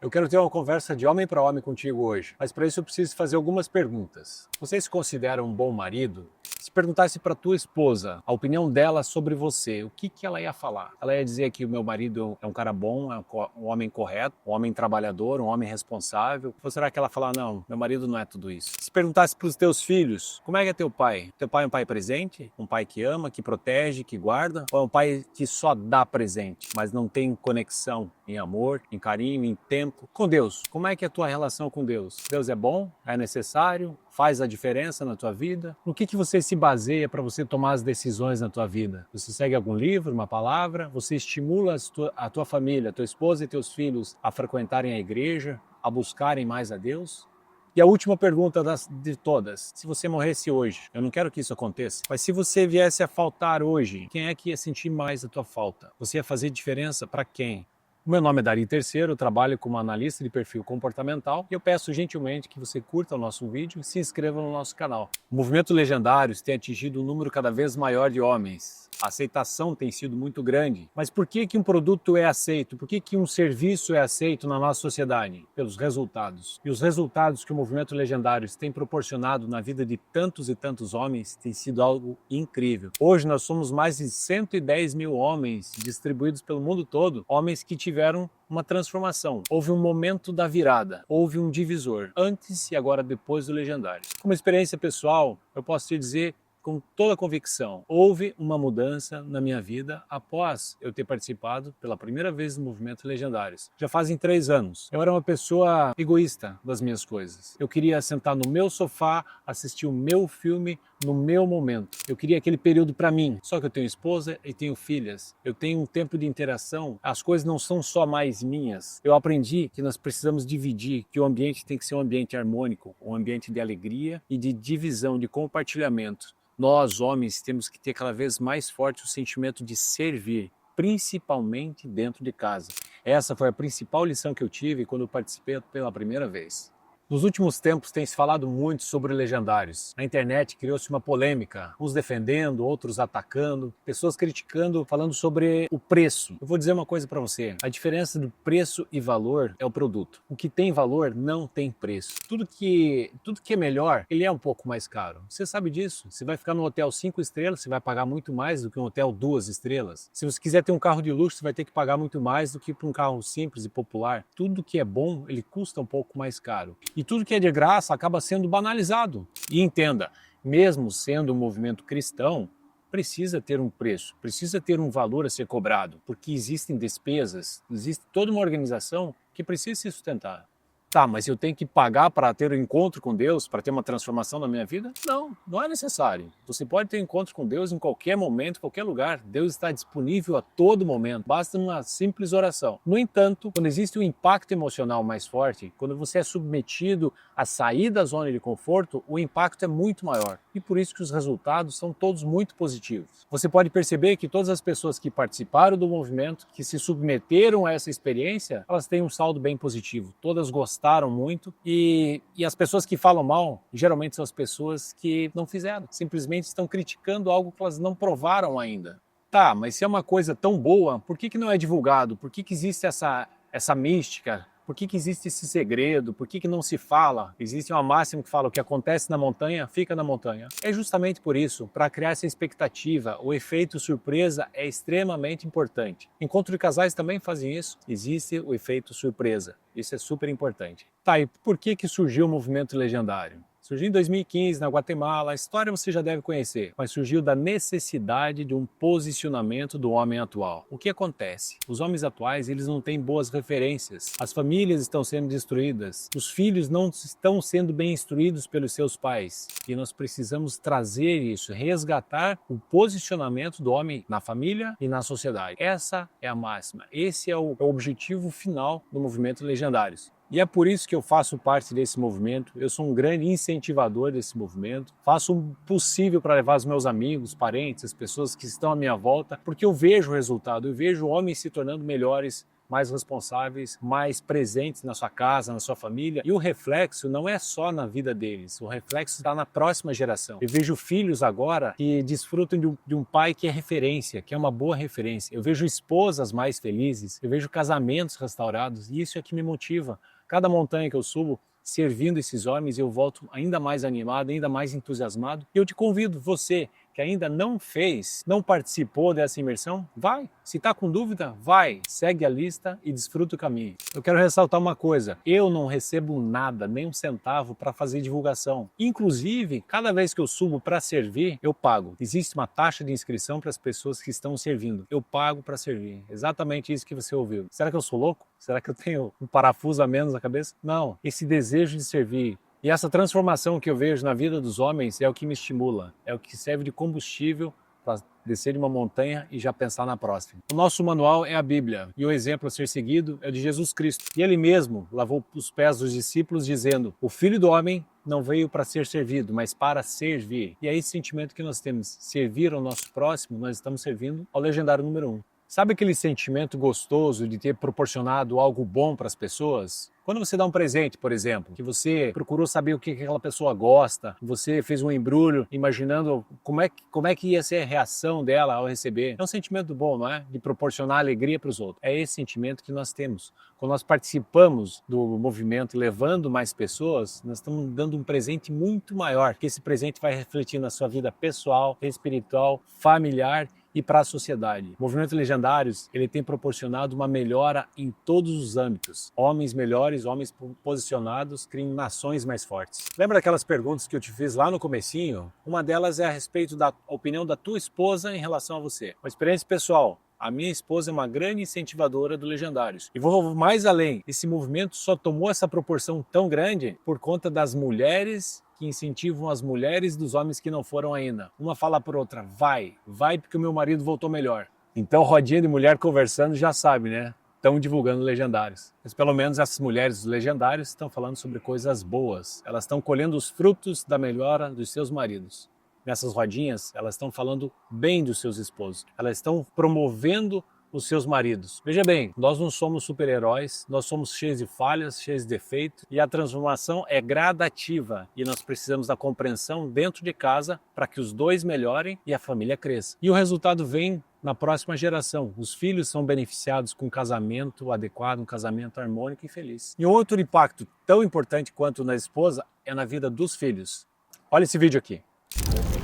Eu quero ter uma conversa de homem para homem contigo hoje, mas para isso eu preciso fazer algumas perguntas. Você se considera um bom marido? Se perguntasse para tua esposa a opinião dela sobre você, o que ela ia falar? Ela ia dizer que o meu marido é um cara bom, é um homem correto, um homem trabalhador, um homem responsável? Ou será que ela falar, não, meu marido não é tudo isso? Se perguntasse para os teus filhos, como é que é teu pai? Teu pai é um pai presente? Um pai que ama, que protege, que guarda? Ou é um pai que só dá presente, mas não tem conexão em amor, em carinho, em tempo? Com Deus, como é que é a tua relação com Deus? Deus é bom? É necessário? Faz a diferença na tua vida? No que você se baseia para você tomar as decisões na tua vida? Você segue algum livro, uma palavra? Você estimula a tua família, a tua esposa e teus filhos a frequentarem a igreja, a buscarem mais a Deus? E a última pergunta de todas, se você morresse hoje, eu não quero que isso aconteça, mas se você viesse a faltar hoje, quem é que ia sentir mais a tua falta? Você ia fazer diferença para quem? O meu nome é Dari Terceiro, eu trabalho como analista de perfil comportamental e eu peço gentilmente que você curta o nosso vídeo e se inscreva no nosso canal. O movimento Legendários tem atingido um número cada vez maior de homens. A aceitação tem sido muito grande. Mas por que um produto é aceito? Por que um serviço é aceito na nossa sociedade? Pelos resultados. E os resultados que o movimento Legendários tem proporcionado na vida de tantos e tantos homens tem sido algo incrível. Hoje nós somos mais de 110 mil homens distribuídos pelo mundo todo, homens que tiveram uma transformação. Houve um momento da virada, houve um divisor, antes e agora depois do Legendários. Como experiência pessoal, eu posso te dizer com toda a convicção, houve uma mudança na minha vida após eu ter participado pela primeira vez no movimento Legendários. Já fazem 3 anos. Eu era uma pessoa egoísta das minhas coisas. Eu queria sentar no meu sofá, assistir o meu filme no meu momento. Eu queria aquele período para mim. Só que eu tenho esposa e tenho filhas. Eu tenho um tempo de interação. As coisas não são só mais minhas. Eu aprendi que nós precisamos dividir, que o ambiente tem que ser um ambiente harmônico, um ambiente de alegria e de divisão, de compartilhamento. Nós, homens, temos que ter cada vez mais forte o sentimento de servir, principalmente dentro de casa. Essa foi a principal lição que eu tive quando eu participei pela primeira vez. Nos últimos tempos tem se falado muito sobre Legendários. Na internet criou-se uma polêmica, uns defendendo, outros atacando, pessoas criticando, falando sobre o preço. Eu vou dizer uma coisa para você, a diferença do preço e valor é o produto. O que tem valor não tem preço. Tudo que é melhor, ele é um pouco mais caro. Você sabe disso. Você vai ficar num hotel 5 estrelas, você vai pagar muito mais do que um hotel 2 estrelas. Se você quiser ter um carro de luxo, você vai ter que pagar muito mais do que para um carro simples e popular. Tudo que é bom, ele custa um pouco mais caro. E tudo que é de graça acaba sendo banalizado. E entenda, mesmo sendo um movimento cristão, precisa ter um preço, precisa ter um valor a ser cobrado, porque existem despesas, existe toda uma organização que precisa se sustentar. Tá, mas eu tenho que pagar para ter um encontro com Deus, para ter uma transformação na minha vida? Não, não é necessário. Você pode ter encontro com Deus em qualquer momento, em qualquer lugar. Deus está disponível a todo momento, basta uma simples oração. No entanto, quando existe um impacto emocional mais forte, quando você é submetido a sair da zona de conforto, o impacto é muito maior. E por isso que os resultados são todos muito positivos. Você pode perceber que todas as pessoas que participaram do movimento, que se submeteram a essa experiência, elas têm um saldo bem positivo. Todas gostaram muito e as pessoas que falam mal, geralmente são as pessoas que não fizeram. Simplesmente estão criticando algo que elas não provaram ainda. Tá, mas se é uma coisa tão boa, por que não é divulgado? Por que existe essa mística? Por que existe esse segredo? Por que não se fala? Existe uma máxima que fala: o que acontece na montanha, fica na montanha. É justamente por isso, para criar essa expectativa, o efeito surpresa é extremamente importante. Encontro de casais também fazem isso. Existe o efeito surpresa. Isso é super importante. Tá, e por que surgiu o movimento Legendário? Surgiu em 2015 na Guatemala, a história você já deve conhecer, mas surgiu da necessidade de um posicionamento do homem atual. O que acontece? Os homens atuais, eles não têm boas referências, as famílias estão sendo destruídas, os filhos não estão sendo bem instruídos pelos seus pais. E nós precisamos trazer isso, resgatar o posicionamento do homem na família e na sociedade. Essa é a máxima, esse é o objetivo final do movimento Legendários. E é por isso que eu faço parte desse movimento, eu sou um grande incentivador desse movimento, faço o possível para levar os meus amigos, parentes, as pessoas que estão à minha volta, porque eu vejo o resultado, eu vejo homens se tornando melhores mais responsáveis, mais presentes na sua casa, na sua família. E o reflexo não é só na vida deles, o reflexo está na próxima geração. Eu vejo filhos agora que desfrutam de um pai que é referência, que é uma boa referência. Eu vejo esposas mais felizes, eu vejo casamentos restaurados e isso é que me motiva. Cada montanha que eu subo, servindo esses homens, eu volto ainda mais animado, ainda mais entusiasmado. E eu te convido, você que ainda não fez, não participou dessa imersão, vai. Se está com dúvida, vai. Segue a lista e desfruta o caminho. Eu quero ressaltar uma coisa, eu não recebo nada, nem um centavo para fazer divulgação. Inclusive, cada vez que eu subo para servir, eu pago. Existe uma taxa de inscrição para as pessoas que estão servindo. Eu pago para servir. Exatamente isso que você ouviu. Será que eu sou louco? Será que eu tenho um parafuso a menos na cabeça? Não. Esse desejo de servir, e essa transformação que eu vejo na vida dos homens é o que me estimula, é o que serve de combustível para descer de uma montanha e já pensar na próxima. O nosso manual é a Bíblia e o exemplo a ser seguido é o de Jesus Cristo. E ele mesmo lavou os pés dos discípulos dizendo: o Filho do Homem não veio para ser servido, mas para servir. E é esse sentimento que nós temos, servir ao nosso próximo, nós estamos servindo ao legendário número 1. Sabe aquele sentimento gostoso de ter proporcionado algo bom para as pessoas? Quando você dá um presente, por exemplo, que você procurou saber o que aquela pessoa gosta, você fez um embrulho imaginando como é que ia ser a reação dela ao receber. É um sentimento bom, não é? De proporcionar alegria para os outros. É esse sentimento que nós temos. Quando nós participamos do movimento levando mais pessoas, nós estamos dando um presente muito maior, que esse presente vai refletir na sua vida pessoal, espiritual, familiar e para a sociedade. O Movimento Legendários, ele tem proporcionado uma melhora em todos os âmbitos. Homens melhores, homens posicionados, criam nações mais fortes. Lembra aquelas perguntas que eu te fiz lá no comecinho? Uma delas é a respeito da opinião da tua esposa em relação a você. Uma experiência pessoal. A minha esposa é uma grande incentivadora do Legendários. E vou mais além. Esse movimento só tomou essa proporção tão grande por conta das mulheres que incentivam as mulheres dos homens que não foram ainda. Uma fala por outra, vai porque o meu marido voltou melhor. Então, rodinha de mulher conversando já sabe, né? Estão divulgando Legendários. Mas pelo menos essas mulheres dos Legendários estão falando sobre coisas boas. Elas estão colhendo os frutos da melhora dos seus maridos. Nessas rodinhas, elas estão falando bem dos seus esposos. Elas estão promovendo os seus maridos. Veja bem, nós não somos super-heróis, nós somos cheios de falhas, cheios de defeitos, e a transformação é gradativa e nós precisamos da compreensão dentro de casa para que os dois melhorem e a família cresça. E o resultado vem na próxima geração. Os filhos são beneficiados com um casamento adequado, um casamento harmônico e feliz. E outro impacto tão importante quanto na esposa é na vida dos filhos. Olha esse vídeo aqui.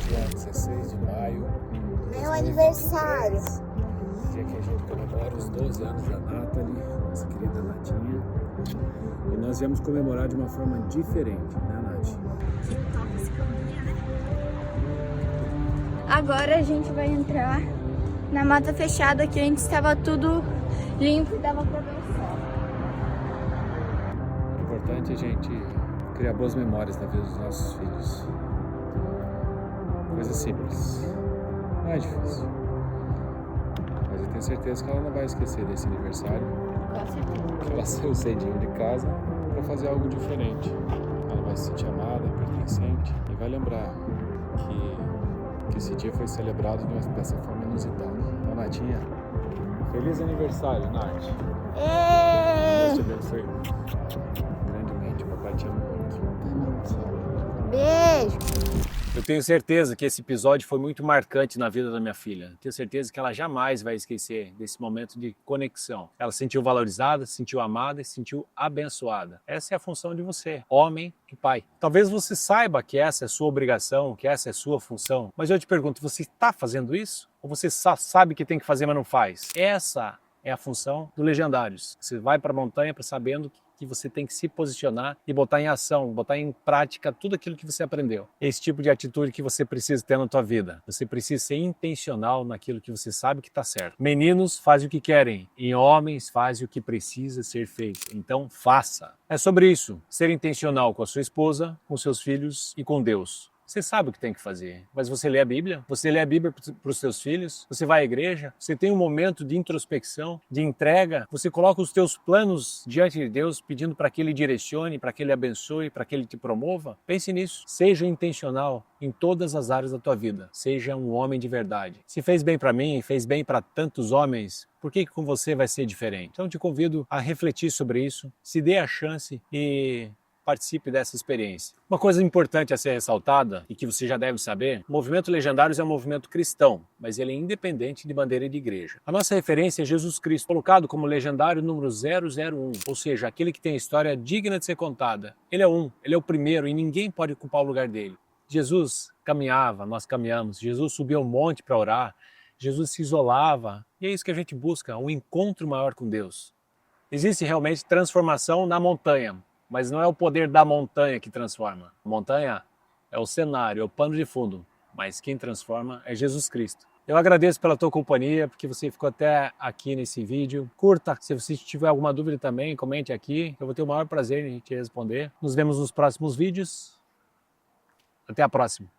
Dia 16 de maio. Meu aniversário. Dia que a gente comemora os 12 anos da Nathalie, nossa querida Natinha. E nós viemos comemorar de uma forma diferente, né, Nath? Agora a gente vai entrar na mata fechada, que antes estava tudo limpo e dava pra ver o sol. O importante é a gente criar boas memórias na vida dos nossos filhos. Coisa simples. Não é difícil. Mas eu tenho certeza que ela não vai esquecer desse aniversário. Com certeza. Que ela saiu cedinho de casa para fazer algo diferente. Ela vai se sentir amada, pertencente e vai lembrar que esse dia foi celebrado dessa forma inusitada. Então, Natinha, feliz aniversário, Nath. Deus te abençoe grandemente. Papai te ama muito. Beijo. Eu tenho certeza que esse episódio foi muito marcante na vida da minha filha. Tenho certeza que ela jamais vai esquecer desse momento de conexão. Ela se sentiu valorizada, se sentiu amada e se sentiu abençoada. Essa é a função de você, homem e pai. Talvez você saiba que essa é sua obrigação, que essa é sua função, mas eu te pergunto, você está fazendo isso? Ou você só sabe que tem que fazer, mas não faz? Essa é a função do Legendários. Você vai para a montanha sabendo que você tem que se posicionar e botar em ação, botar em prática tudo aquilo que você aprendeu. Esse tipo de atitude que você precisa ter na tua vida. Você precisa ser intencional naquilo que você sabe que está certo. Meninos fazem o que querem e homens fazem o que precisa ser feito. Então faça. É sobre isso, ser intencional com a sua esposa, com seus filhos e com Deus. Você sabe o que tem que fazer, mas você lê a Bíblia? Você lê a Bíblia para os seus filhos? Você vai à igreja? Você tem um momento de introspecção, de entrega? Você coloca os teus planos diante de Deus, pedindo para que Ele direcione, para que Ele abençoe, para que Ele te promova? Pense nisso. Seja intencional em todas as áreas da tua vida. Seja um homem de verdade. Se fez bem para mim, fez bem para tantos homens, por que com você vai ser diferente? Então te convido a refletir sobre isso, se dê a chance e participe dessa experiência. Uma coisa importante a ser ressaltada, e que você já deve saber, o Movimento Legendários é um movimento cristão, mas ele é independente de bandeira de igreja. A nossa referência é Jesus Cristo, colocado como legendário número 001, ou seja, aquele que tem a história digna de ser contada. Ele é ele é o primeiro e ninguém pode ocupar o lugar dele. Jesus caminhava, nós caminhamos, Jesus subiu ao monte para orar, Jesus se isolava, e é isso que a gente busca, um encontro maior com Deus. Existe realmente transformação na montanha, mas não é o poder da montanha que transforma. A montanha é o cenário, é o pano de fundo, mas quem transforma é Jesus Cristo. Eu agradeço pela tua companhia, porque você ficou até aqui nesse vídeo. Curta, se você tiver alguma dúvida também, comente aqui, eu vou ter o maior prazer em te responder. Nos vemos nos próximos vídeos. Até a próxima.